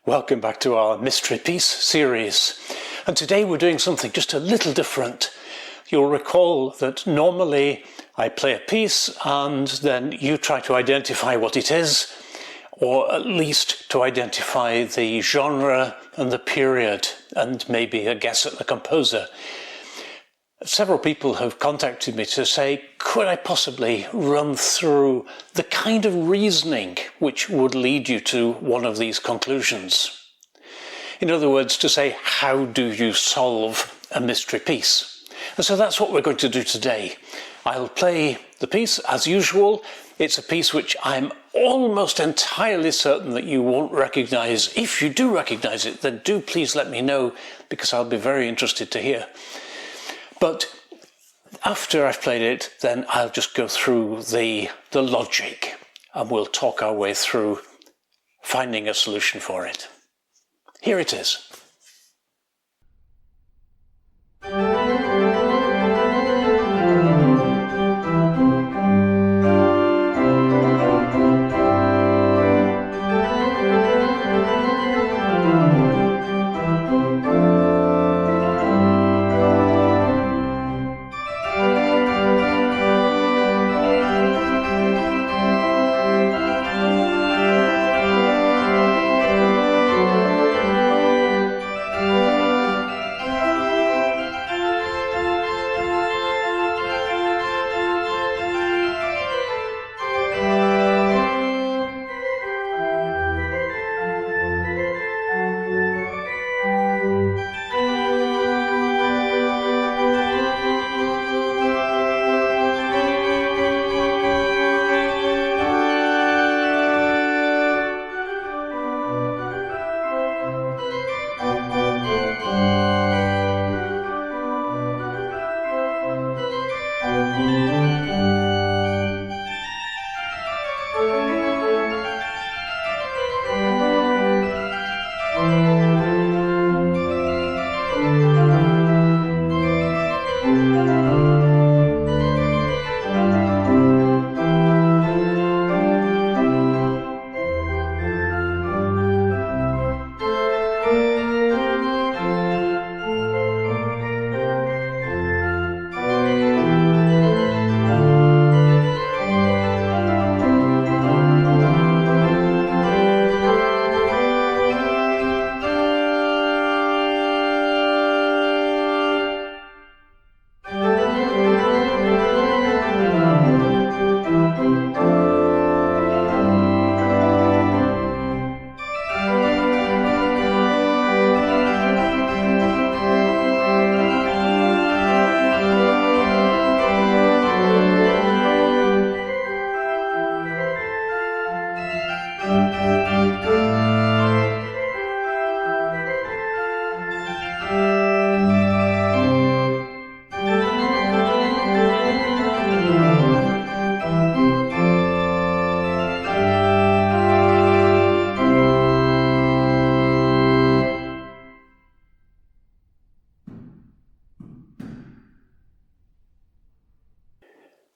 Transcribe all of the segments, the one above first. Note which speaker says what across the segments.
Speaker 1: Welcome back to our Mystery Piece series. And today we're doing something just a little different. You'll recall that normally I play a piece and then you try to identify what it is, or at least to identify the genre and the period, and maybe a guess at the composer. Several people have contacted me to say, could I possibly run through the kind of reasoning which would lead you to one of these conclusions? In other words, to say, how do you solve a mystery piece? And so that's what we're going to do today. I'll play the piece as usual. It's a piece which I'm almost entirely certain that you won't recognise. If you do recognise it, then do please let me know, because I'll be very interested to hear. But after I've played it, then I'll just go through the logic and we'll talk our way through finding a solution for it. Here it is.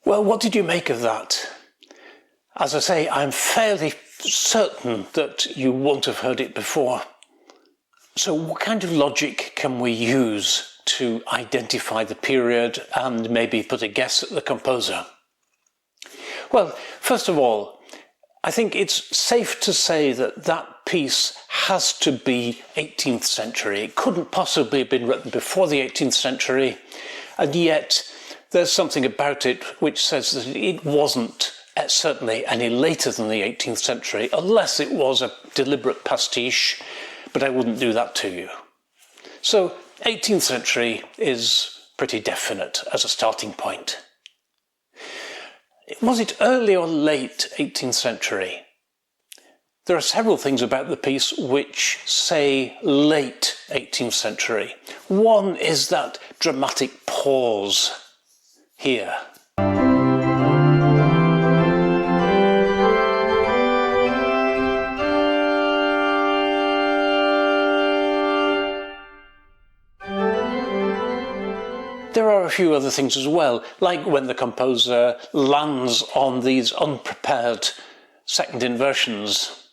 Speaker 1: Well, what did you make of that? As I say, I'm fairly certain that you won't have heard it before. So what kind of logic can we use to identify the period and maybe put a guess at the composer? Well, first of all, I think it's safe to say that that piece has to be 18th century. It couldn't possibly have been written before the 18th century, and yet there's something about it which says that it wasn't certainly any later than the 18th century, unless it was a deliberate pastiche, but I wouldn't do that to you. So 18th century is pretty definite as a starting point. Was it early or late 18th century? There are several things about the piece which say late 18th century. One is that dramatic pause here. There are a few other things as well, like when the composer lands on these unprepared second inversions,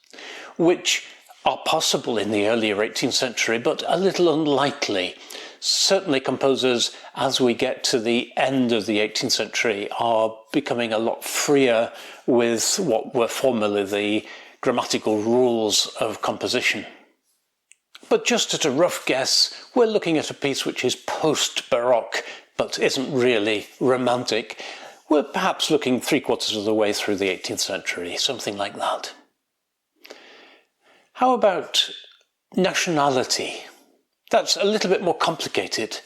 Speaker 1: which are possible in the earlier 18th century, but a little unlikely. Certainly composers, as we get to the end of the 18th century, are becoming a lot freer with what were formerly the grammatical rules of composition. But just at a rough guess, we're looking at a piece which is post-Baroque, but isn't really romantic. We're perhaps looking 3/4 of the way through the 18th century, something like that. How about nationality? That's a little bit more complicated.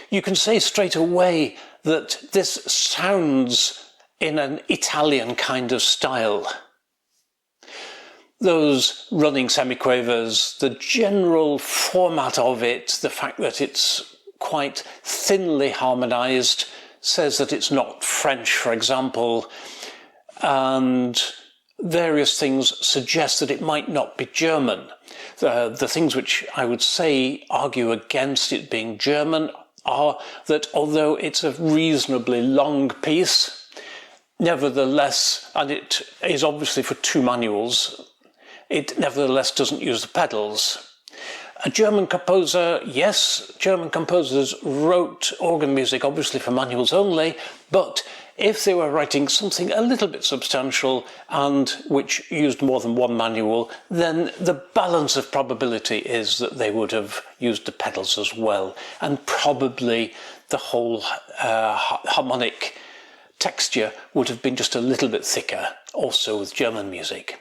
Speaker 1: You can say straight away that this sounds in an Italian kind of style. Those running semiquavers, the general format of it, the fact that it's quite thinly harmonized, says that it's not French, for example, and various things suggest that it might not be German. The things which I would say argue against it being German are that although it's a reasonably long piece, nevertheless, and it is obviously for 2 manuals, it nevertheless doesn't use the pedals. A German composer, yes, German composers wrote organ music obviously for manuals only, but if they were writing something a little bit substantial and which used more than 1 manual, then the balance of probability is that they would have used the pedals as well, and probably the whole harmonic texture would have been just a little bit thicker, also with German music.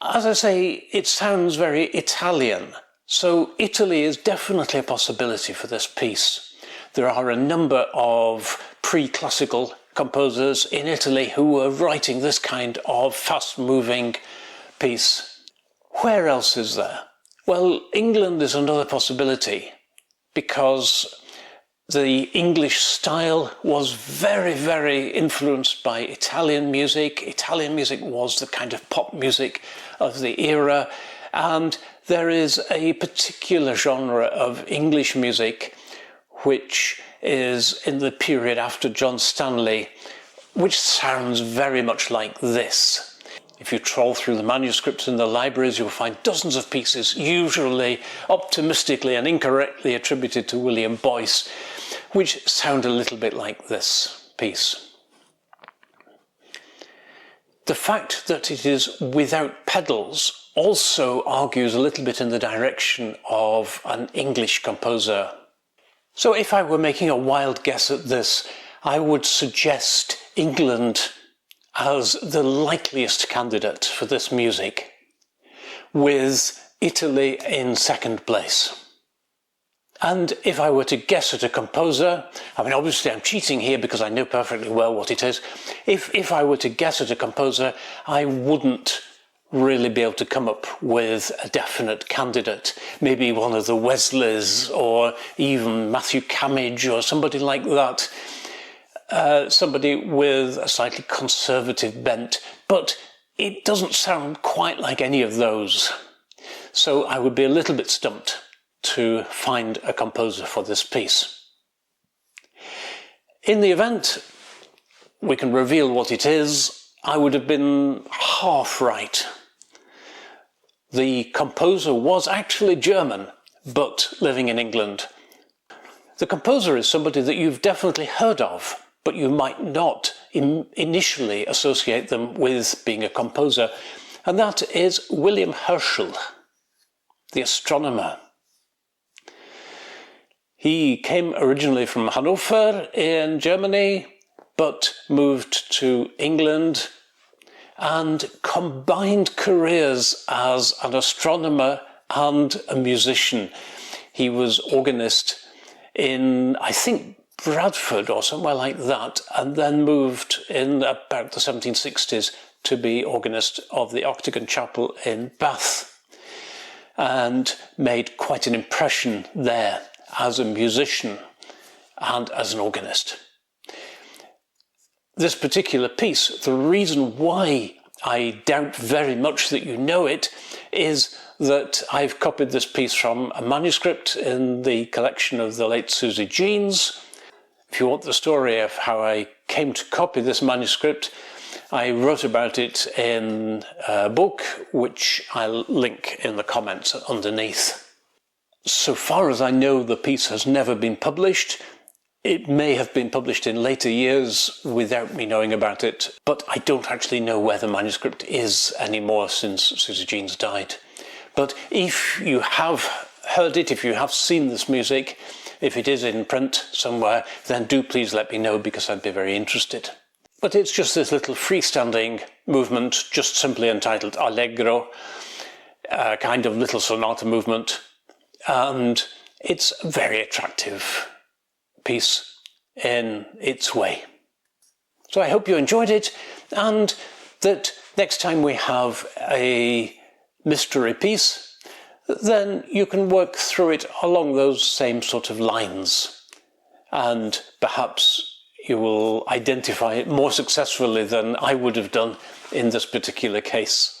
Speaker 1: As I say, it sounds very Italian, so Italy is definitely a possibility for this piece. There are a number of pre-classical composers in Italy who were writing this kind of fast-moving piece. Where else is there? Well, England is another possibility, because the English style was very, very influenced by Italian music. Italian music was the kind of pop music of the era, and there is a particular genre of English music which is in the period after John Stanley, which sounds very much like this. If you trawl through the manuscripts in the libraries, you'll find dozens of pieces, usually optimistically and incorrectly attributed to William Boyce, which sound a little bit like this piece. The fact that it is without pedals also argues a little bit in the direction of an English composer. So if I were making a wild guess at this, I would suggest England as the likeliest candidate for this music, with Italy in second place. And if I were to guess at a composer, I mean, obviously I'm cheating here because I know perfectly well what it is. If I were to guess at a composer, I wouldn't really be able to come up with a definite candidate. Maybe one of the Wesleys, or even Matthew Cammage, or somebody like that. Somebody with a slightly conservative bent, but it doesn't sound quite like any of those. So I would be a little bit stumped to find a composer for this piece. In the event we can reveal what it is, I would have been half right. The composer was actually German, but living in England. The composer is somebody that you've definitely heard of, but you might not initially associate them with being a composer, and that is William Herschel, the astronomer. He came originally from Hanover in Germany, but moved to England and combined careers as an astronomer and a musician. He was organist in, I think, Bradford or somewhere like that, and then moved in about the 1760s to be organist of the Octagon Chapel in Bath, and made quite an impression there as a musician and as an organist. This particular piece, the reason why I doubt very much that you know it, is that I've copied this piece from a manuscript in the collection of the late Susie Jeans. If you want the story of how I came to copy this manuscript, I wrote about it in a book, which I'll link in the comments underneath. So far as I know, the piece has never been published. It may have been published in later years without me knowing about it, but I don't actually know where the manuscript is anymore since Susie Jeans died. But if you have heard it, if you have seen this music, if it is in print somewhere, then do please let me know, because I'd be very interested. But it's just this little freestanding movement, just simply entitled Allegro, a kind of little sonata movement, and it's a very attractive piece in its way. So I hope you enjoyed it, and that next time we have a mystery piece, then you can work through it along those same sort of lines, and perhaps you will identify it more successfully than I would have done in this particular case.